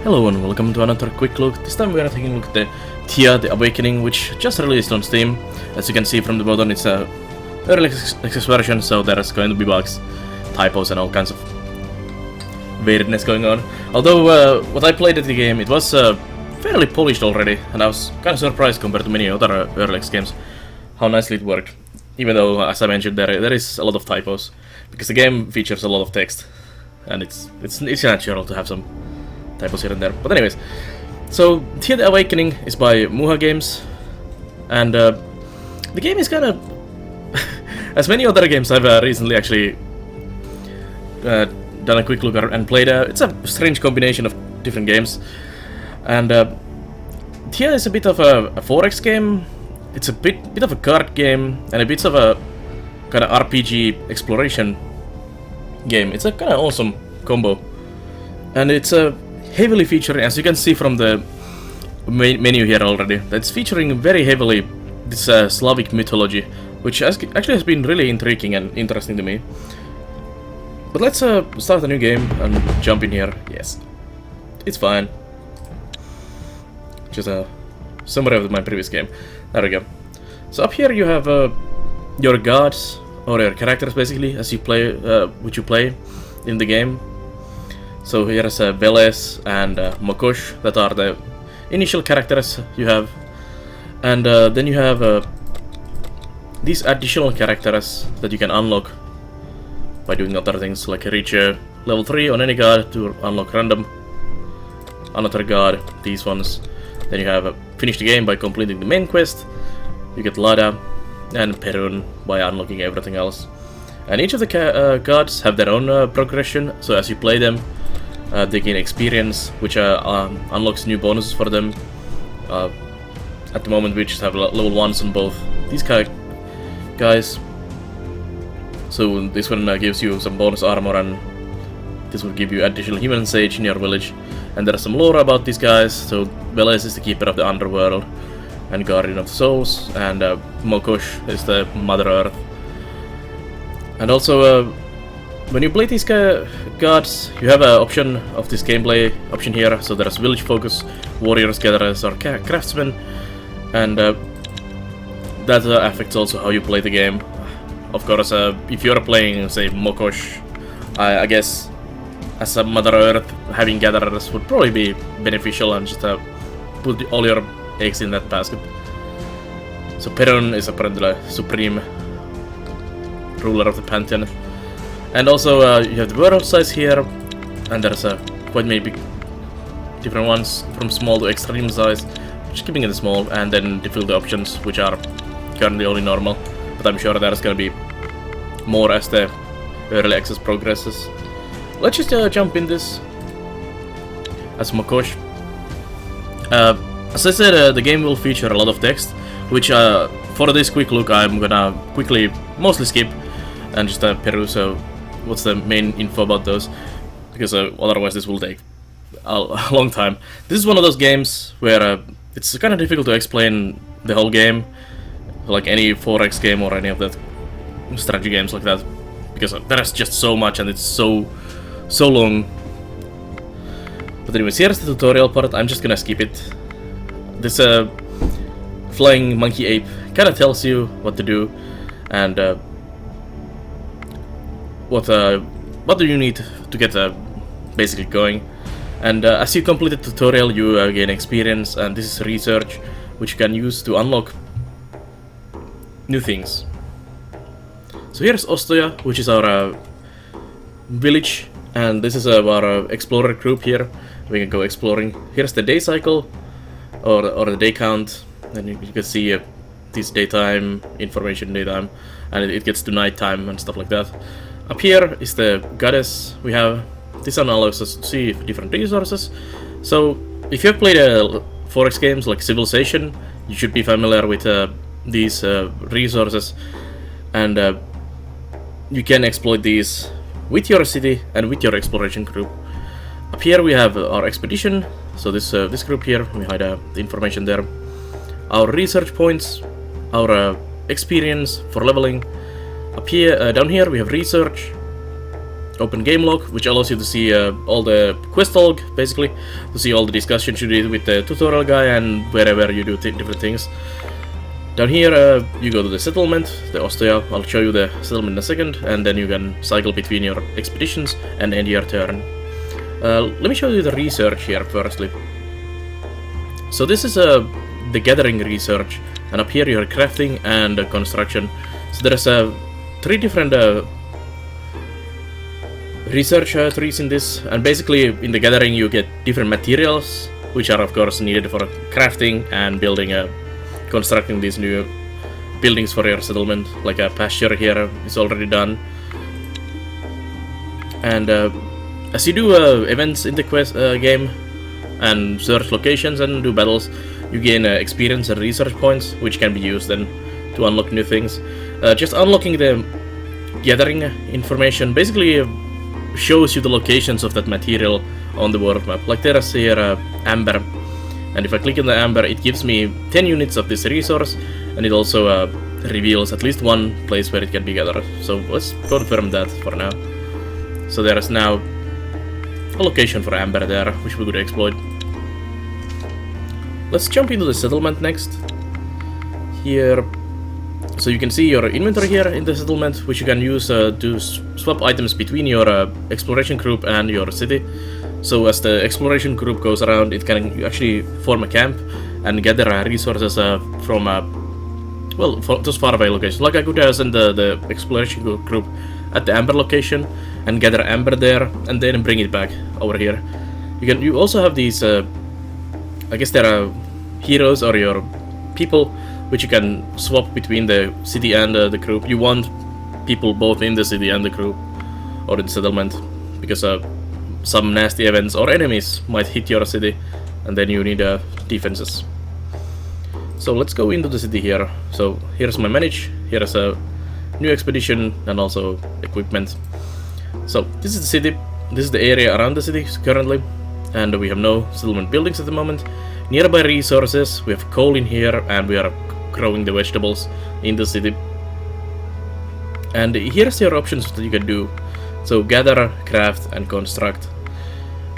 Hello and welcome to another quick look. This time we are taking a look at the Thea, the Awakening, which just released on Steam. As you can see from the button, it's a early access version, so there's going to be bugs, typos and all kinds of weirdness going on. Although what I played at the game, it was fairly polished already, and I was kind of surprised compared to many other early access games how nicely it worked. Even though, as I mentioned, there is a lot of typos, because the game features a lot of text, and it's natural to have some typos here and there. But anyways, so Thea the Awakening is by MuHa games, and the game is kind of as many other games I've recently actually done a quick look at and played. It's a strange combination of different games, and Thea is a bit of a 4X game. It's a bit of a card game and a bit of a kind of RPG exploration game. It's a kind of awesome combo, and it's a heavily featuring, as you can see from the menu here already, that's featuring very heavily this Slavic mythology, which actually has been really intriguing and interesting to me. But let's start a new game and jump in here. Yes, it's fine. Just a summary of my previous game. There we go. So up here you have your gods, or your characters basically, as you play, which you play in the game. So here's Veles and Mokosh, that are the initial characters you have. And then you have these additional characters that you can unlock by doing other things, like reach level 3 on any god to unlock random another god, these ones. Then you have finish the game by completing the main quest. You get Lada and Perun by unlocking everything else. And each of the gods have their own progression, so as you play them, they gain experience, which unlocks new bonuses for them. At the moment we just have level 1s on both these guys. So this one gives you some bonus armor, and this will give you additional human sage in your village. And there's some lore about these guys. So Veles is the keeper of the underworld and guardian of the souls, and Mokosh is the Mother Earth. And also when you play these gods, you have an option of this gameplay option here. So there's village focus, warriors, gatherers, or craftsmen, and that affects also how you play the game. Of course, if you're playing, say, Mokosh, I guess as a Mother Earth, having gatherers would probably be beneficial, and just put all your eggs in that basket. So Perun is apparently the supreme ruler of the pantheon. And also you have the world size here, and there's quite many big different ones, from small to extreme size, just keeping it small, and then difficulty options, which are currently only normal, but I'm sure there's gonna be more as the early access progresses. Let's just jump in this as Mokosh. As I said, the game will feature a lot of text, which for this quick look I'm gonna quickly mostly skip and just peruse what's the main info about those, because otherwise this will take a long time. This is one of those games where it's kind of difficult to explain the whole game, like any 4X game or any of that strategy games like that, because there's just so much and it's so long. But anyways, here's the tutorial part. I'm just gonna skip it. This flying monkey ape kind of tells you what to do, and what do you need to get basically going. And as you complete the tutorial, you gain experience, and this is research, which you can use to unlock new things. So here's Ostoja, which is our village, and this is our explorer group here. We can go exploring. Here's the day cycle, or the day count, and you can see this daytime information, daytime, and it gets to nighttime and stuff like that. Up here is the goddess we have. This one allows us to see different resources. So if you have played 4X games like Civilization, you should be familiar with these resources, and you can exploit these with your city and with your exploration group. Up here we have our expedition, so this group here, we hide the information there. Our research points, our experience for leveling. Up here, down here we have research, open game log, which allows you to see all the quest log, basically, to see all the discussions you did with the tutorial guy and wherever you do different things. Down here, you go to the settlement, the Ostia. I'll show you the settlement in a second, and then you can cycle between your expeditions and end your turn. Let me show you the research here firstly. So this is the gathering research, and up here you have crafting and construction. So there's 3 different research trees in this, and basically in the gathering you get different materials, which are of course needed for crafting and building constructing these new buildings for your settlement. Like a pasture here is already done, and as you do events in the quest game and search locations and do battles, you gain experience and research points, which can be used then to unlock new things. Just unlocking the gathering information basically shows you the locations of that material on the world map. Like there's here amber, and if I click on the amber, it gives me 10 units of this resource, and it also reveals at least one place where it can be gathered. So let's confirm that for now. So there is now a location for amber there, which we could exploit. Let's jump into the settlement next. Here, so you can see your inventory here in the settlement, which you can use to swap items between your exploration group and your city. So as the exploration group goes around, it can actually form a camp and gather resources from well, those faraway locations. Like I could send the exploration group at the amber location and gather amber there, and then bring it back over here. You also have these, I guess there are heroes or your people, which you can swap between the city and the group. You want people both in the city and the group, or in the settlement, because some nasty events or enemies might hit your city, and then you need defenses. So let's go into the city here. So here's my manage, here's a new expedition and also equipment. So this is the city, this is the area around the city currently, and we have no settlement buildings at the moment. Nearby resources, we have coal in here, and we are growing the vegetables in the city. And here's your options that you can do. So gather, craft and construct.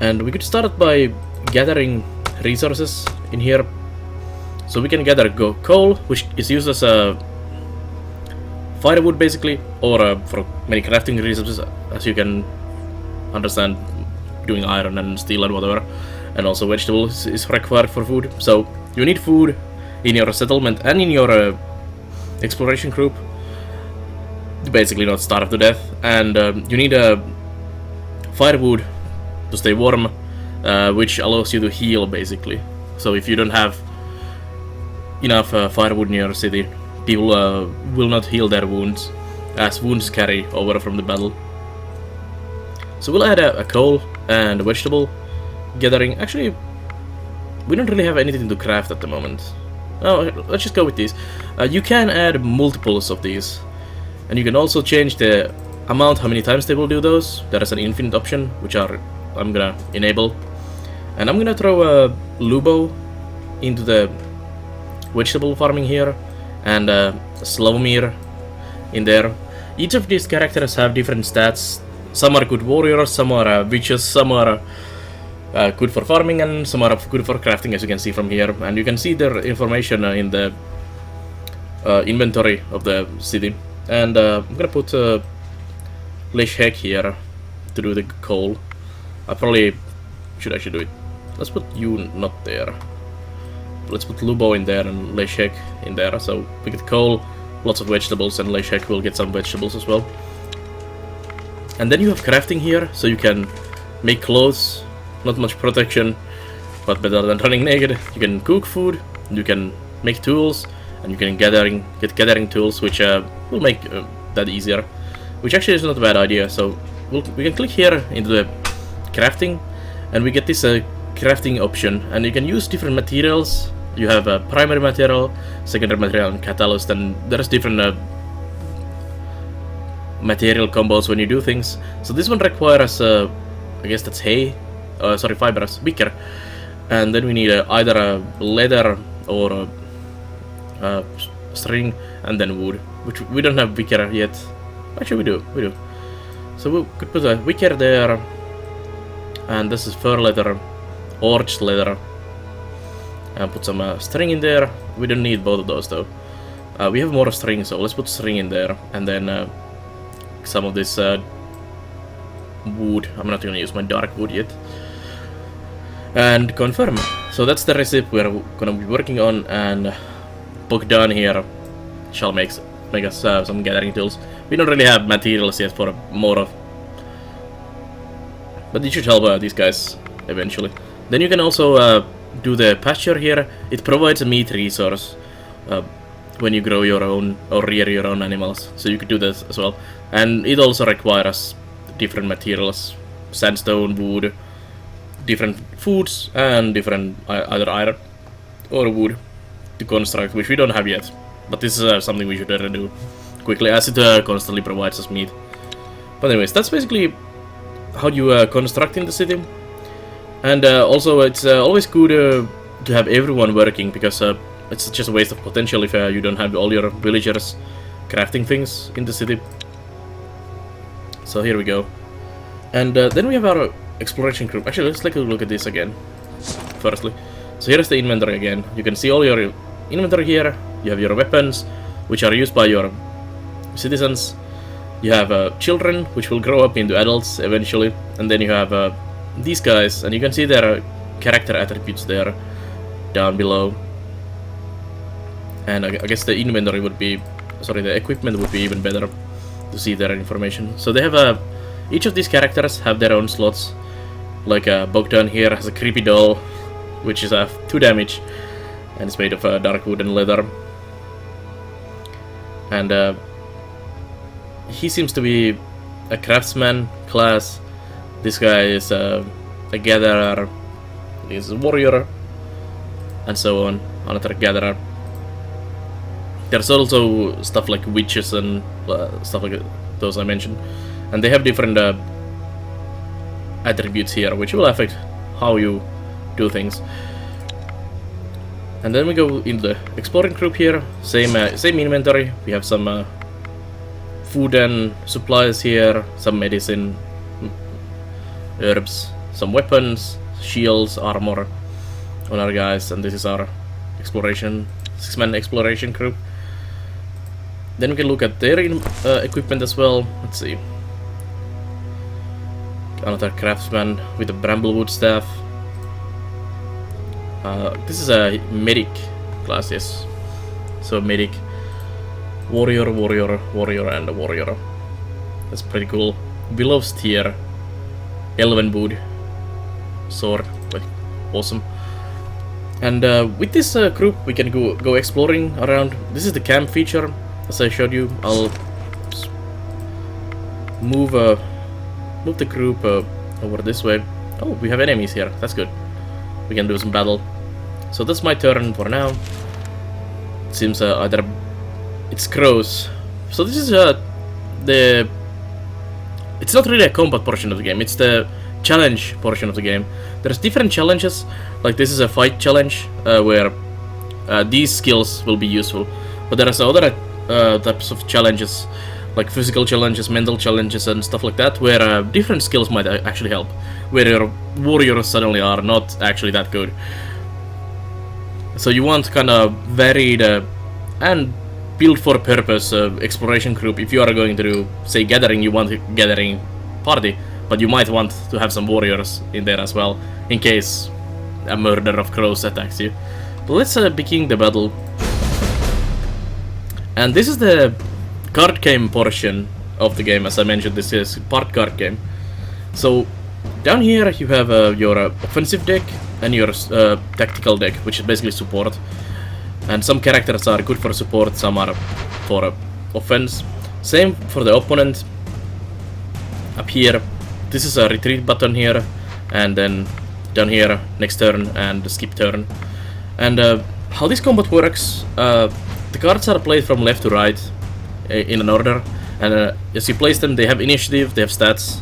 And we could start by gathering resources in here. So we can gather coal, which is used as a firewood basically, or for many crafting resources, as you can understand, doing iron and steel and whatever. And also vegetables is required for food. So you need food in your settlement and in your exploration group to basically not starve to death. And you need firewood to stay warm, which allows you to heal basically. So if you don't have enough firewood in your city, people will not heal their wounds, as wounds carry over from the battle. So we'll add a coal and a vegetable gathering. Actually, we don't really have anything to craft at the moment. Oh, let's just go with these. You can add multiples of these, and you can also change the amount, how many times they will do those. There is an infinite option, which I'm gonna enable. And I'm gonna throw a Lubo into the vegetable farming here, and Slavomir in there. Each of these characters have different stats. Some are good warriors, some are witches, some are good for farming, and some are good for crafting, as you can see from here. And you can see their information in the inventory of the city. And I'm gonna put Leshek here to do the coal. I probably should actually do it. Let's put you not there. Let's put Lubo in there and Leshek in there. So we get coal, lots of vegetables, and Leshek will get some vegetables as well. And then you have crafting here, so you can make clothes. Not much protection, but better than running naked. You can cook food, you can make tools, and you can get gathering tools, which will make that easier. Which actually is not a bad idea. So we can click here into the crafting, and we get this crafting option, and you can use different materials. You have a primary material, secondary material, and catalyst, and there's different material combos when you do things. So this one requires, I guess that's hay. Sorry, fibrous, wicker. And then we need either a leather or a string, and then wood, which we don't have wicker yet. Actually, we do. So we could put a wicker there, and this is fur leather, orange leather, and put some string in there. We don't need both of those though. We have more string, so let's put string in there, and then some of this wood. I'm not gonna use my dark wood yet. And confirm. So that's the recipe we're gonna be working on, and Bogdan here shall make us some gathering tools. We don't really have materials yet for more of, but it should help these guys eventually. Then you can also do the pasture here. It provides a meat resource when you grow your own or rear your own animals, so you could do this as well. And it also requires different materials, sandstone, wood, different foods, and different either iron or wood to construct, which we don't have yet. But this is something we should do quickly, as it constantly provides us meat. But anyways, that's basically how you construct in the city. And also, it's always good to have everyone working, because it's just a waste of potential if you don't have all your villagers crafting things in the city. So here we go. And then we have our exploration group. Actually, let's take a look at this again, firstly. So here's the inventory again. You can see all your inventory here. You have your weapons, which are used by your citizens. You have children, which will grow up into adults eventually. And then you have these guys, and you can see their character attributes there down below. And I guess the inventory would be, sorry, the equipment would be even better to see their information. So they have each of these characters have their own slots. Like Bogdan here has a creepy doll, which is 2 damage, and it's made of dark wood and leather. And he seems to be a craftsman class. This guy is a gatherer, he's a warrior, and so on. Another gatherer. There's also stuff like witches and stuff like those I mentioned, and they have different attributes here, which will affect how you do things. And then we go into the exploring group here. Same inventory. We have some food and supplies here, some medicine, herbs, some weapons, shields, armor on our guys, and this is our exploration 6-man exploration group. Then we can look at their equipment as well. Let's see. Another craftsman with a bramblewood staff. This is a medic class, yes. So medic, warrior, and a warrior. That's pretty cool. Willow's tier, elven wood, sword, like awesome. And with this group, we can go exploring around. This is the camp feature, as I showed you. I'll move the group over this way. Oh, we have enemies here. That's good. We can do some battle. So that's my turn for now. It seems either it's crows. So this is the. It's not really a combat portion of the game. It's the challenge portion of the game. There's different challenges. Like this is a fight challenge where these skills will be useful. But there are other types of challenges, like physical challenges, mental challenges, and stuff like that, where different skills might actually help. Where your warriors suddenly are not actually that good. So you want kind of varied and built for purpose exploration group. If you are going to do, say, gathering, you want a gathering party, but you might want to have some warriors in there as well, in case a murder of crows attacks you. But let's begin the battle. And this is the card game portion of the game. As I mentioned, this is part card game. So down here you have your offensive deck and your tactical deck, which is basically support. And some characters are good for support, some are for offense. Same for the opponent. Up here, this is a retreat button here, and then down here, next turn and skip turn. And how this combat works, the cards are played from left to right in an order, and as you place them, they have initiative, they have stats,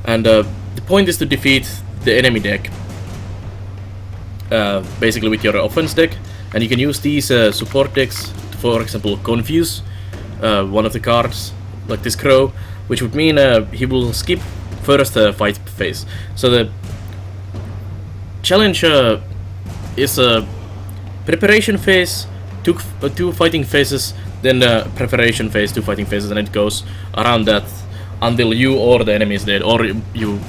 and the point is to defeat the enemy deck, basically with your offense deck. And you can use these support decks to, for example, confuse one of the cards, like this crow, which would mean he will skip first fight phase. So the challenge is a preparation phase, two fighting phases, then the preparation phase, two fighting phases, and it goes around that until you or the enemy is dead, or you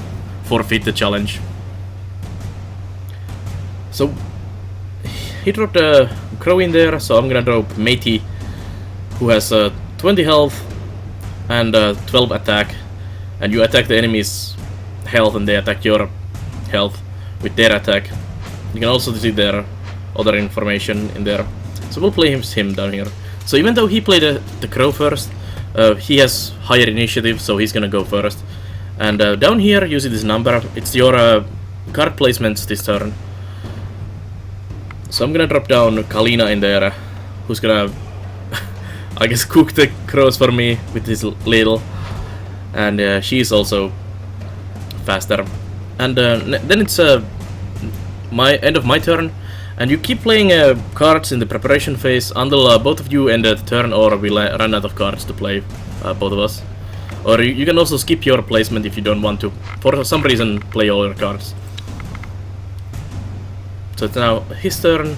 forfeit the challenge. So he dropped a crow in there, so I'm gonna drop Matey, who has 20 health and 12 attack, and you attack the enemy's health and they attack your health with their attack. You can also see their other information in there. So we'll play him down here. So even though he played the crow first, he has higher initiative, so he's gonna go first. And down here you see this number, it's your card placements this turn. So I'm gonna drop down Kalina in there, who's gonna I guess cook the crows for me with his ladle. And she's also faster. And then it's my end of my turn, and you keep playing cards in the preparation phase until both of you end the turn, or we run out of cards to play, both of us. Or you can also skip your placement if you don't want to, for some reason, play all your cards. So it's now his turn.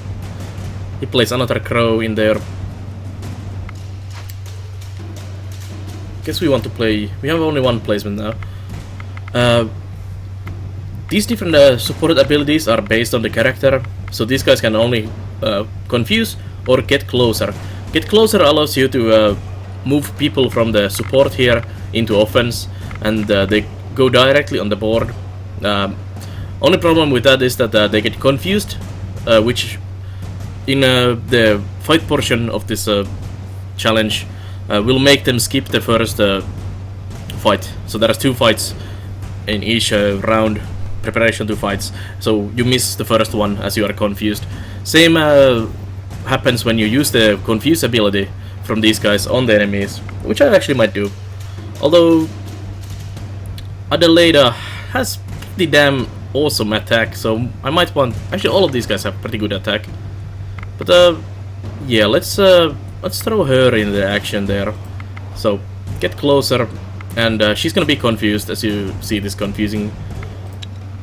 He plays another crow in there. Guess we want to play. We have only one placement now. These different supported abilities are based on the character, so these guys can only confuse or get closer. Get closer allows you to move people from the support here into offense, and they go directly on the board. Only problem with that is that they get confused, which in the fight portion of this challenge will make them skip the first fight. So there's 2 fights in each round. Preparation, 2 fights, so you miss the first one as you are confused. Same happens when you use the confuse ability from these guys on the enemies, which I actually might do. Although Adelaida has pretty damn awesome attack, so I might want. Actually, all of these guys have pretty good attack. But yeah, let's throw her in the action there. So get closer, and she's gonna be confused as you see this confusing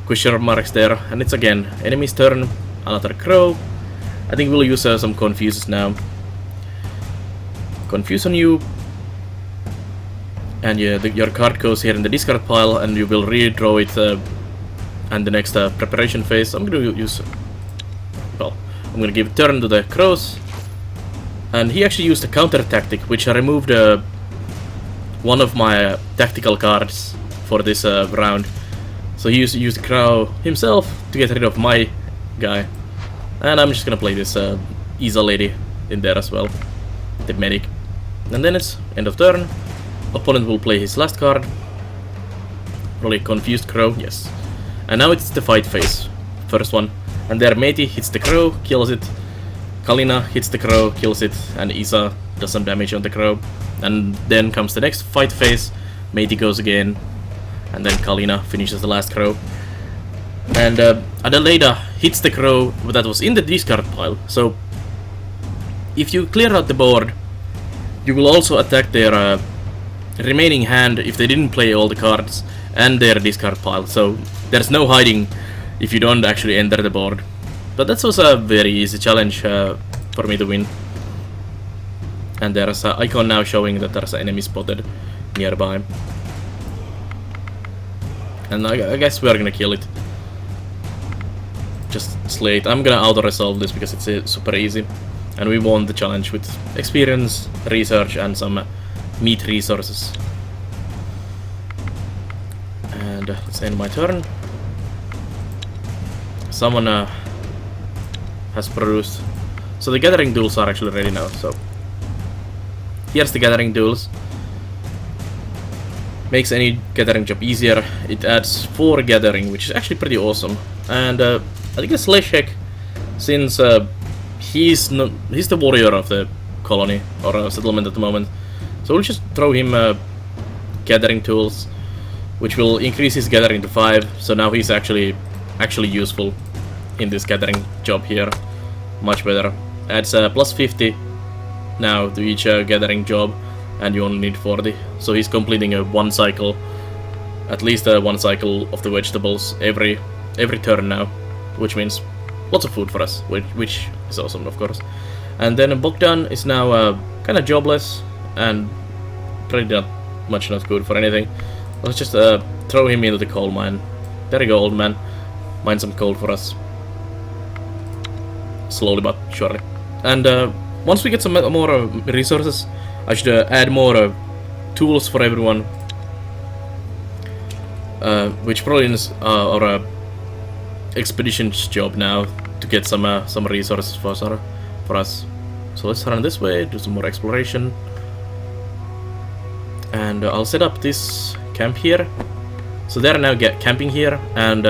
question marks there, and it's again enemy's turn. Another crow. I think we'll use some confuses now. Confuse on you, and yeah, your card goes here in the discard pile, and you will redraw it. And the next preparation phase, I'm gonna use. Well, I'm gonna give turn to the crows, and he actually used a counter tactic, which I removed one of my tactical cards for this round. So he used the crow himself to get rid of my guy. And I'm just gonna play this Isa lady in there as well, the medic. And then it's end of turn. Opponent will play his last card. Probably confused crow, yes. And now it's the fight phase, first one. And there Matey hits the crow, kills it. Kalina hits the crow, kills it. And Isa does some damage on the crow. And then comes the next fight phase. Matey goes again. And then Kalina finishes the last crow. And Adelaida hits the crow that was in the discard pile. So if you clear out the board, you will also attack their remaining hand if they didn't play all the cards and their discard pile. So there's no hiding if you don't actually enter the board. But that was a very easy challenge for me to win. And there's an icon now showing that there's an enemy spotted nearby. And I guess we are gonna kill it. Just slay it. I'm gonna auto-resolve this because it's super easy. And we won the challenge with experience, research, and some meat resources. And let's end my turn. Someone has produced. So the gathering tools are actually ready now. So here's the gathering tools. Makes any gathering job easier. It adds 4 gathering, which is actually pretty awesome. And I think it's Leshek, since he's the warrior of the colony or settlement at the moment. So we'll just throw him gathering tools, which will increase his gathering to 5. So now he's actually useful in this gathering job here. Much better. Adds plus 50 now to each gathering job. and you only need 40. So he's completing a one cycle, at least one cycle of the vegetables every turn now, which means lots of food for us, which is awesome, of course. And then Bogdan is now kind of jobless and pretty not good for anything. Let's just throw him into the coal mine. There you go, old man. Mine some coal for us. Slowly but surely. And once we get some more resources, I should add more tools for everyone. Which probably is our expedition's job now, to get some resources for us. So let's run this way, do some more exploration. And I'll set up this camp here. So they're now camping here, and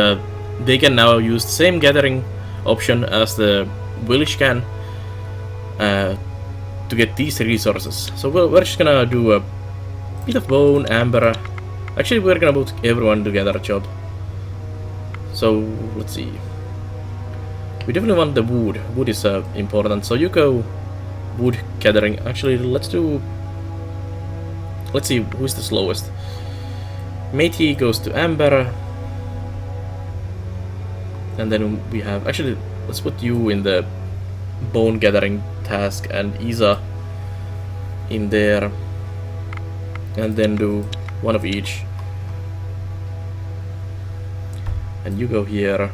they can now use the same gathering option as the village can to get these resources. So we're just gonna do a bit of bone, amber. Actually, we're gonna put everyone together a job. So let's see. We definitely want the wood. Wood is important. So you go wood gathering. Actually, let's see who's the slowest. Matey goes to amber. And then we have, actually, let's put you in the bone gathering task and Isa in there. And then do one of each. And you go here.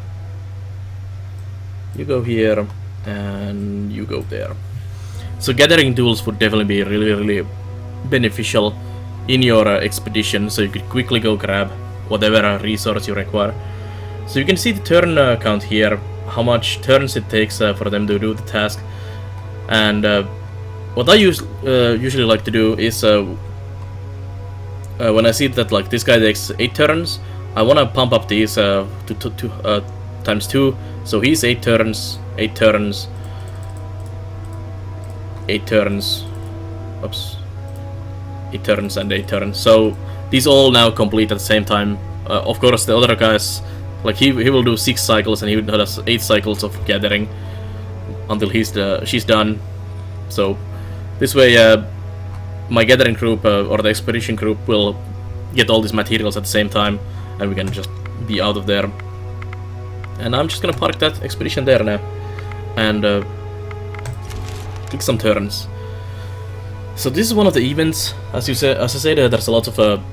You go here. And you go there. So gathering tools would definitely be really beneficial in your expedition, so you could quickly go grab whatever resource you require. So you can see the turn count here, how much turns it takes for them to do the task. And what I usually like to do is when I see that like this guy takes 8 turns, I want to pump up these to times 2. So he's 8 turns, 8 turns, 8 turns. Oops. 8 turns and 8 turns. So these all now complete at the same time. Of course, the other guys, like he will do 6 cycles, and he does 8 cycles of gathering until she's done. So this way, my gathering group or the expedition group will get all these materials at the same time, and we can just be out of there. And I'm just gonna park that expedition there now, and click some turns. So this is one of the events. As I said, there's a lot of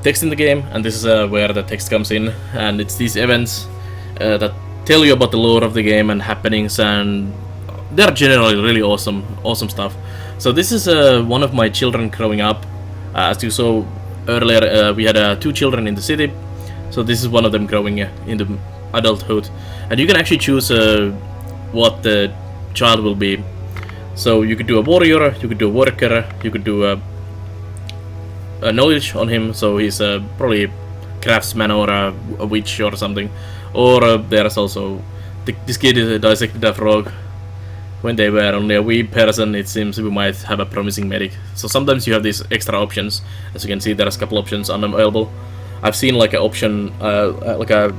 text in the game, and this is where the text comes in. And it's these events that tell you about the lore of the game and happenings, and they're generally really awesome stuff. So this is one of my children growing up. As you saw earlier, we had 2 children in the city. So this is one of them growing into adulthood, and you can actually choose what the child will be. So you could do a warrior, you could do a worker, you could do a knowledge on him, so he's probably a craftsman or a witch or something. Or there's also, this kid dissected a frog. When they were only a wee person, it seems we might have a promising medic. So sometimes you have these extra options. As you can see, there's a couple options unavailable. I've seen like an option, like a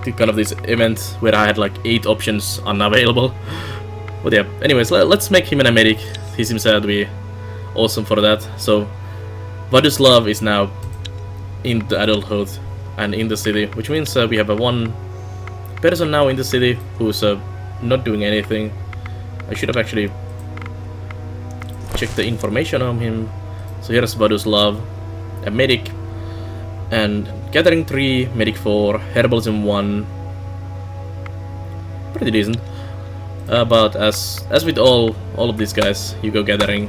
kind of this event where I had like 8 options unavailable. But yeah, anyways, let's make him a medic. He seems to be awesome for that. So Vladislav is now in the adulthood and in the city, which means we have a 1 person now in the city who's not doing anything. I should have actually checked the information on him. So here's Vladislav, a medic, and gathering 3, medic 4, herbalism 1. Pretty decent. But as with all of these guys, you go gathering.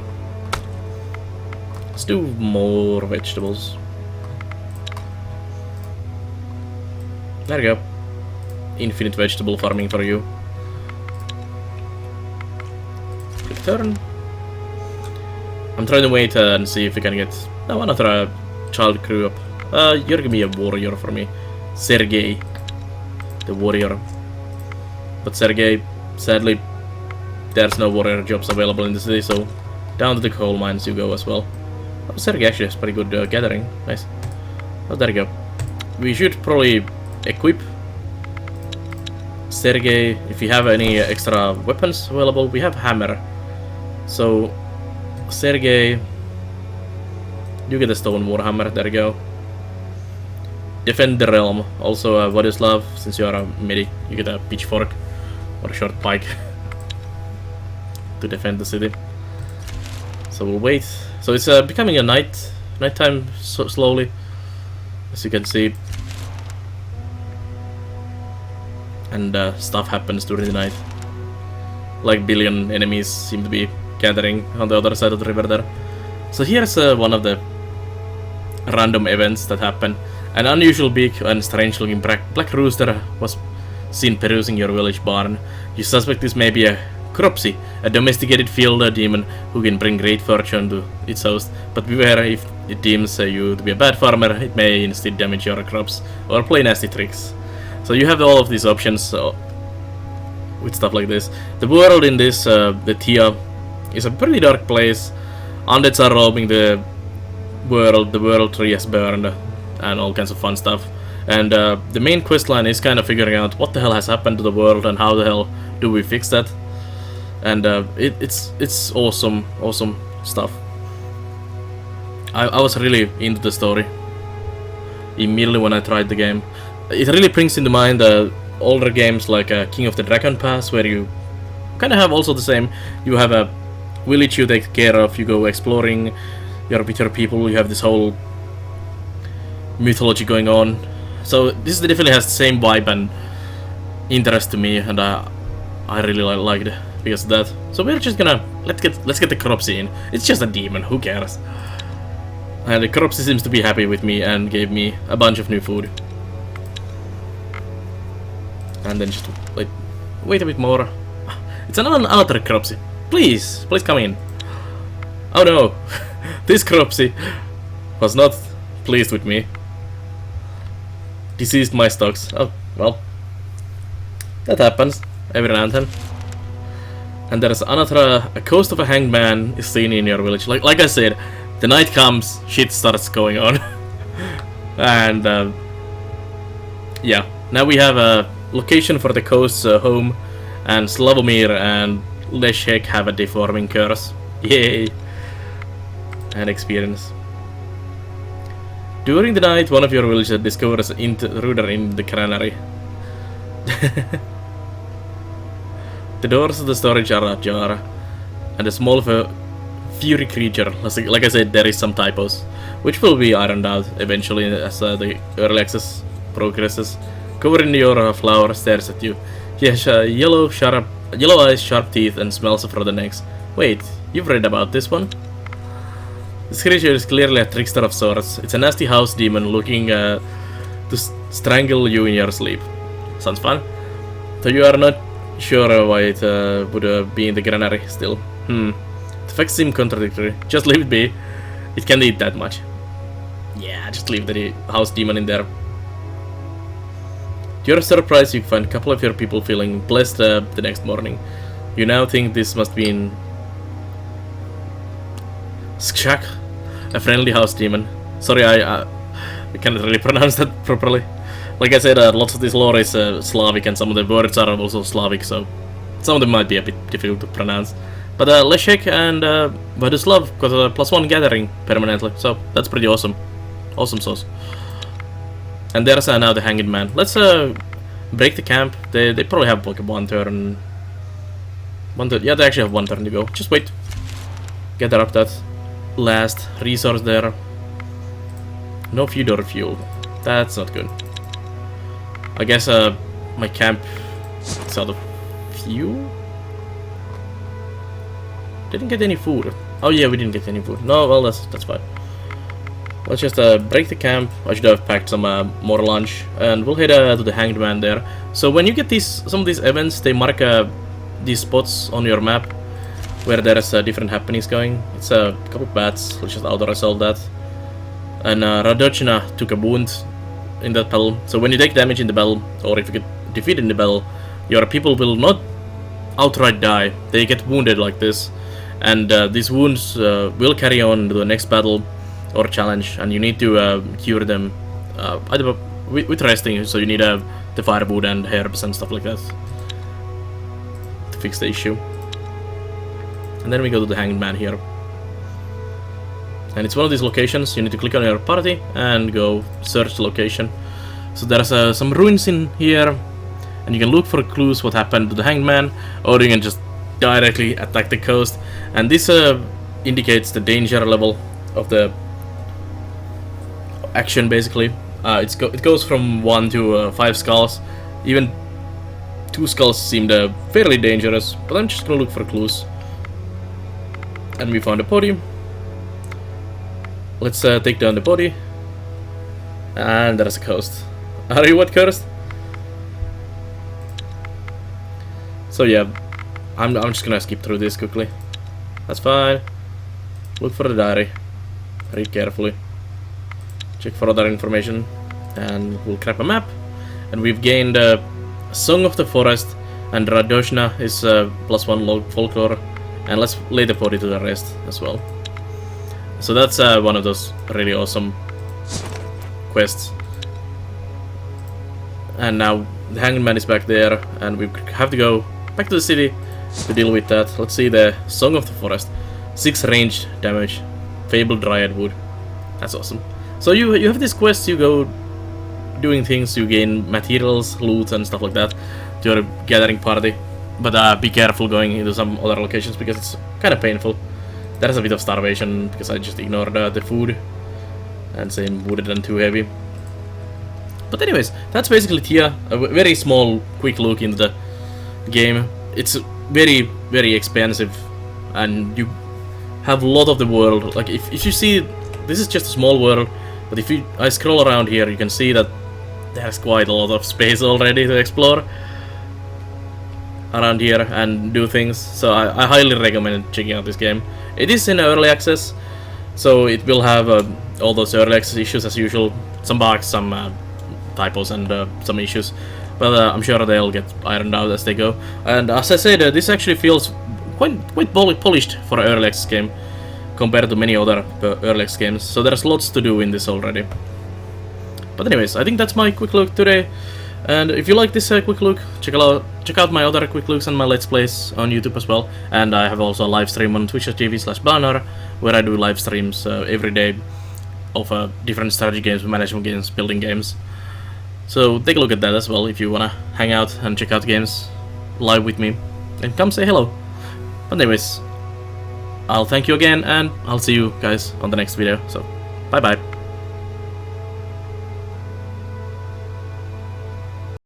Let's do more vegetables. There you go. Infinite vegetable farming for you. Good turn. I'm trying to wait and see if we can get another child crew up. You're gonna be a warrior for me. Sergey, the warrior. But Sergey, sadly, there's no warrior jobs available in the city, so down to the coal mines you go as well. Oh, Sergey actually has pretty good gathering. Nice. Oh, there you go. We should probably equip Sergey. If you have any extra weapons available, we have hammer. So Sergey, You get a stone warhammer. There you go. Defend the realm. Also, Vladislav, since you are a medic, you get a pitchfork or a short pike to defend the city. So we'll wait. So it's becoming a nighttime slowly, as you can see, and stuff happens during the night. Like billion enemies seem to be gathering on the other side of the river there. So here's one of the random events that happen. An unusual big and strange-looking black rooster was seen perusing your village barn. You suspect this may be a Cropsy, a domesticated field demon who can bring great fortune to its host. But beware, if it deems you to be a bad farmer, it may instead damage your crops or play nasty tricks. So you have all of these options with stuff like this. The world in this, the Thea, is a pretty dark place. Undeads are roaming the world tree has burned, and all kinds of fun stuff. And the main questline is kind of figuring out what the hell has happened to the world and how the hell do we fix that. And it's awesome stuff. I was really into the story immediately when I tried the game. It really brings into mind older games like King of the Dragon Pass, where you kind of have also the same. You have a village you take care of, you go exploring, you're with your people, you have this whole mythology going on. So this definitely has the same vibe and interest to me, and I really liked it because of that. So we're just gonna let's get the Cropsy in. It's just a demon, who cares? And the Cropsy seems to be happy with me and gave me a bunch of new food. And then just wait a bit more. It's another Cropsy. Please come in. Oh no, this Cropsy was not pleased with me. Diseased my stocks. Oh well, that happens every now and then. And there's another, a ghost of a hanged man is seen in your village. Like I said, the night comes, shit starts going on. And yeah, now we have a location for the ghost's home, and Slavomir and Leszek have a deforming curse. Yay! And experience. During the night, one of your villagers discovers an intruder in the granary. The doors of the storage are ajar, and a small fury creature, like I said, there is some typos, which will be ironed out eventually as the early access progresses. Covered in your flower, stares at you. He has yellow eyes, sharp teeth, and smells of rotten eggs. Wait, you've read about this one? This creature is clearly a trickster of sorts. It's a nasty house demon looking to strangle you in your sleep. Sounds fun. So you are not sure why it would be in the granary still. The facts seem contradictory. Just leave it be. It can't eat that much. Yeah, just leave the house demon in there. To your surprise, you find a couple of your people feeling blessed the next morning. You now think this must be in Skshak, a friendly house demon. Sorry, I cannot really pronounce that properly. Like I said, lots of this lore is Slavic, and some of the words are also Slavic, so some of them might be a bit difficult to pronounce. But Leszek and Vladislav got a +1 gathering permanently, so that's pretty awesome. Awesome sauce. And there's now the hanged man. Let's break the camp. They probably have like one turn. Yeah, they actually have one turn to go. Just wait. Gather up that last resource there. No food or fuel. That's not good. I guess my camp is out of fuel. Didn't get any food. Oh yeah, we didn't get any food. No, well that's fine. Let's just break the camp. I should have packed some more lunch, and we'll head to the hanged man there. So when you get some of these events, they mark these spots on your map where there's different happenings going. It's a couple bats. Let's just auto-resolve that. And Radochina took a wound in that battle. So when you take damage in the battle, or if you get defeated in the battle, your people will not outright die. They get wounded like this, and these wounds will carry on to the next battle or challenge, and you need to cure them either with resting. So you need the firewood and herbs and stuff like that to fix the issue. And then we go to the hanged man here. and it's one of these locations. You need to click on your party and go search the location. So there's some ruins in here, and you can look for clues what happened to the hanged man, or you can just directly attack the coast. And this indicates the danger level of the action, basically. It goes from 1 to 5 skulls. Even 2 skulls seemed fairly dangerous, but I'm just gonna look for clues. And we found a body. Let's take down the body. And there's a coast. Are you what, cursed? So yeah, I'm just gonna skip through this quickly. That's fine. Look for the diary. Read carefully. Check for other information. And we'll grab a map. And we've gained a Song of the Forest. And Radoshna is +1 log folklore. And let's lay the body to the rest as well. So that's one of those really awesome quests. And now the hanged man is back there, and we have to go back to the city to deal with that. Let's see the Song of the Forest. 6 range damage. Fabled Dryad Wood. That's awesome. So you have this quest, you go doing things, you gain materials, loot and stuff like that to your gathering party. But be careful going into some other locations because it's kind of painful. There's a bit of starvation because I just ignored the food. And same wooded and too heavy. But anyways, that's basically Thea. A very small, quick look into the game. It's very, very expansive. And you have a lot of the world. Like, if you see, this is just a small world. But if I scroll around here, you can see that there's quite a lot of space already to explore around here and do things. So I highly recommend checking out this game. It is in early access, so it will have all those early access issues as usual. Some bugs, some typos and some issues. But I'm sure they'll get ironed out as they go. And as I said, this actually feels quite polished for an early access game compared to many other early access games. So there's lots to do in this already. But anyways, I think that's my quick look today. And if you like this quick look, check out my other quick looks and my let's plays on YouTube as well. And I have also a live stream on twitch.tv/Banar, where I do live streams every day of different strategy games, management games, building games. So take a look at that as well if you wanna hang out and check out games live with me. And come say hello. But anyways, I'll thank you again, and I'll see you guys on the next video. So bye bye.